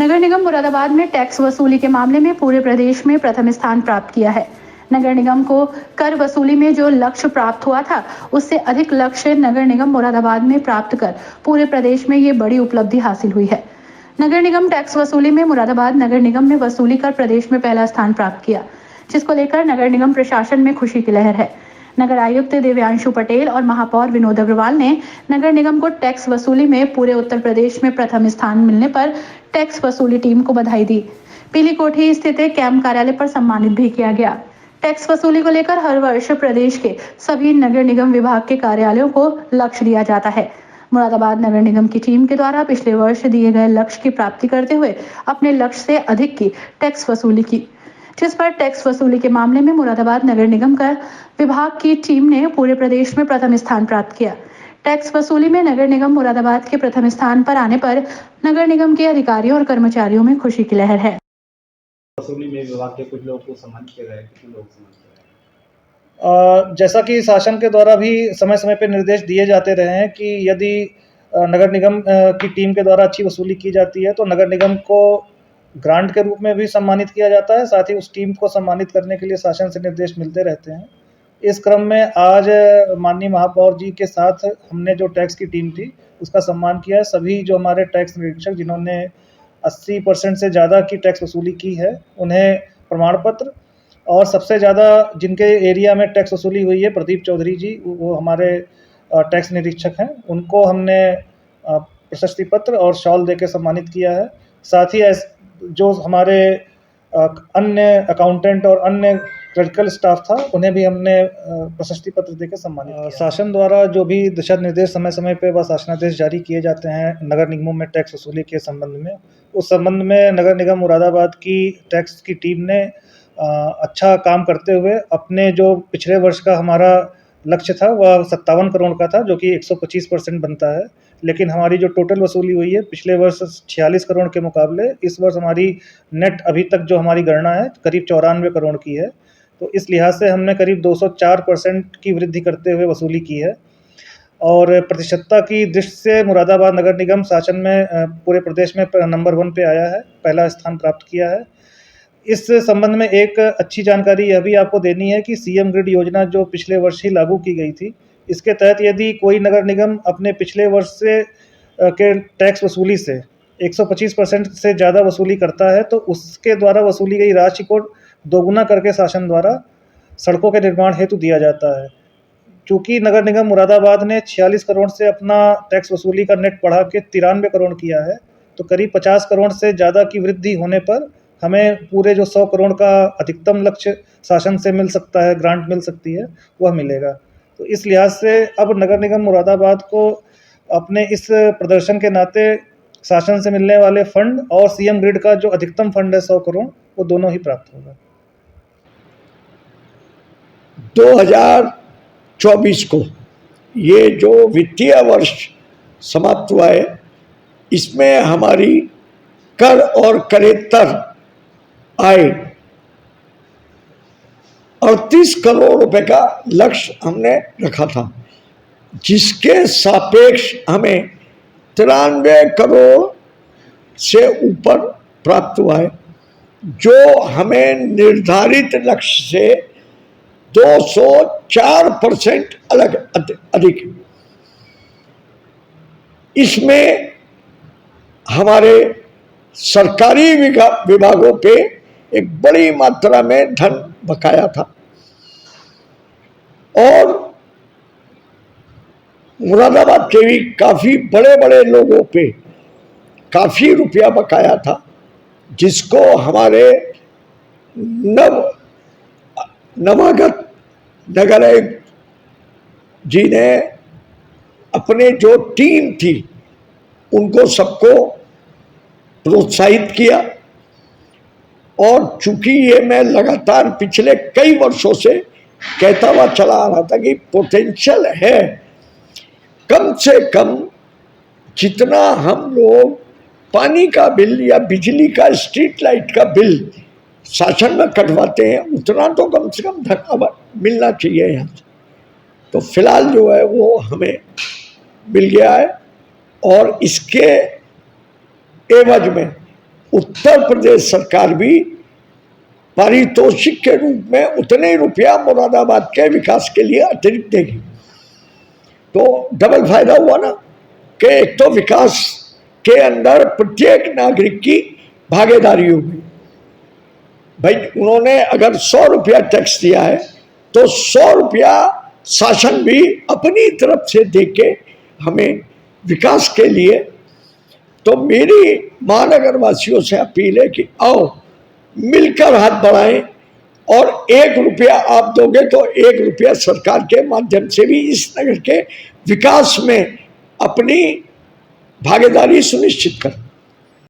नगर निगम मुरादाबाद ने टैक्स वसूली के मामले में पूरे प्रदेश में प्रथम स्थान प्राप्त किया है। नगर निगम को कर वसूली में जो लक्ष्य प्राप्त हुआ था, उससे अधिक लक्ष्य नगर निगम मुरादाबाद में प्राप्त कर पूरे प्रदेश में ये बड़ी उपलब्धि हासिल हुई है। नगर निगम टैक्स वसूली में मुरादाबाद नगर निगम ने वसूली कर प्रदेश में पहला स्थान प्राप्त किया, जिसको लेकर नगर निगम प्रशासन में खुशी की लहर है। नगर आयुक्त दिव्यांशु पटेल और महापौर विनोद अग्रवाल ने नगर निगम को टैक्स वसूली में पूरे उत्तर प्रदेश में प्रथम स्थान मिलने पर टैक्स वसूली टीम को बधाई दी। पीली कोठी स्थित कैंप कार्यालय पर सम्मानित भी किया गया। टैक्स वसूली को लेकर हर वर्ष प्रदेश के सभी नगर निगम विभाग के कार्यालयों को लक्ष्य दिया जाता है। मुरादाबाद नगर निगम की टीम के द्वारा पिछले वर्ष दिए गए लक्ष्य की प्राप्ति करते हुए अपने लक्ष्य से अधिक की टैक्स वसूली की, जिस पर टैक्स वसूली के मामले में मुरादाबाद नगर निगम का विभाग की टीम ने पूरे प्रदेश में प्रथम स्थान प्राप्त किया। टैक्स वसूली में नगर निगम मुरादाबाद के प्रथम स्थान पर आने पर नगर निगम के अधिकारियों और कर्मचारियों में खुशी की लहर है। वसूली में विभाग के कुछ लोगों को सम्मानित किया गया, कितने लोग सम्मानित किया गया? जैसा कि शासन के द्वारा भी समय समय पर निर्देश दिए जाते रहे हैं कि यदि नगर निगम की टीम के द्वारा अच्छी वसूली की जाती है तो नगर निगम को ग्रांट के रूप में भी सम्मानित किया जाता है। साथ ही उस टीम को सम्मानित करने के लिए शासन से निर्देश मिलते रहते हैं। इस क्रम में आज माननीय महापौर जी के साथ हमने जो टैक्स की टीम थी उसका सम्मान किया। सभी जो हमारे टैक्स निरीक्षक जिन्होंने 80% से ज़्यादा की टैक्स वसूली की है उन्हें प्रमाण पत्र, और सबसे ज़्यादा जिनके एरिया में टैक्स वसूली हुई है प्रदीप चौधरी जी, वो हमारे टैक्स निरीक्षक हैं, उनको हमने प्रशस्ति पत्र और शॉल देकर सम्मानित किया है। साथ ही जो हमारे अन्य अकाउंटेंट और अन्य क्लरिकल स्टाफ था उन्हें भी हमने प्रशस्ति पत्र देकर सम्मानित किया। शासन द्वारा जो भी दिशा निर्देश समय समय पर व शासनादेश जारी किए जाते हैं नगर निगमों में टैक्स वसूली के संबंध में, उस संबंध में नगर निगम मुरादाबाद की टैक्स की टीम ने अच्छा काम करते हुए अपने जो पिछले वर्ष का हमारा लक्ष्य था वह 57 करोड़ का था, जो कि 125% बनता है। लेकिन हमारी जो टोटल वसूली हुई है पिछले वर्ष 46 करोड़ के मुकाबले इस वर्ष हमारी नेट अभी तक जो हमारी गणना है करीब 94 करोड़ की है। तो इस लिहाज से हमने करीब 204% की वृद्धि करते हुए वसूली की है। और प्रतिशतता की दृष्टि से मुरादाबाद नगर निगम शासन में पूरे प्रदेश में नंबर 1 पे आया है, पहला स्थान प्राप्त किया है। इस संबंध में एक अच्छी जानकारी यह भी आपको देनी है कि सीएम ग्रिड योजना जो पिछले वर्ष ही लागू की गई थी, इसके तहत यदि कोई नगर निगम अपने पिछले वर्ष से के टैक्स वसूली से 125% से ज़्यादा वसूली करता है तो उसके द्वारा वसूली गई राशि को दोगुना करके शासन द्वारा सड़कों के निर्माण हेतु दिया जाता है। चूँकि नगर निगम मुरादाबाद ने 46 करोड़ से अपना टैक्स वसूली का नेट बढ़ा के 93 करोड़ किया है, तो करीब 50 करोड़ से ज़्यादा की वृद्धि होने पर हमें पूरे जो 100 करोड़ का अधिकतम लक्ष्य शासन से मिल सकता है, ग्रांट मिल सकती है, वह मिलेगा। तो इस लिहाज से अब नगर निगम मुरादाबाद को अपने इस प्रदर्शन के नाते शासन से मिलने वाले फंड और सीएम ग्रिड का जो अधिकतम फंड है 100 करोड़, वो दोनों ही प्राप्त होगा। 2024 को ये जो वित्तीय वर्ष समाप्त हुआ है, इसमें हमारी कर और करेत्तर आय 38 करोड़ रुपए का लक्ष्य हमने रखा था, जिसके सापेक्ष हमें 93 करोड़ से ऊपर प्राप्त हुआ है, जो हमें निर्धारित लक्ष्य से 204% अधिक। इसमें हमारे सरकारी विभागों पे एक बड़ी मात्रा में धन बकाया था और मुरादाबाद के भी काफ़ी बड़े बड़े लोगों पे काफ़ी रुपया बकाया था, जिसको हमारे नवागत नगर आयुक्त जी ने अपने जो टीम थी उनको सबको प्रोत्साहित किया। और चूंकि ये मैं लगातार पिछले कई वर्षों से कहता हुआ चला आ रहा था कि पोटेंशियल है, कम से कम जितना हम लोग पानी का बिल या बिजली का स्ट्रीट लाइट का बिल शासन में कटवाते हैं उतना तो कम से कम धन मिलना चाहिए यहाँ से। तो फिलहाल जो है वो हमें मिल गया है और इसके एवज में उत्तर प्रदेश सरकार भी पारितोषिक के रूप में उतने ही रुपया मुरादाबाद के विकास के लिए अतिरिक्त देगी। तो डबल फायदा हुआ ना कि एक तो विकास के अंदर प्रत्येक नागरिक की भागीदारी होगी। भाई उन्होंने अगर 100 रुपया टैक्स दिया है तो 100 रुपया शासन भी अपनी तरफ से देके हमें विकास के लिए। तो मेरी महानगर वासियों से अपील है कि आओ मिलकर हाथ बढ़ाएं और 1 रुपया आप दोगे तो 1 रुपया सरकार के माध्यम से भी इस नगर के विकास में अपनी भागीदारी सुनिश्चित करें।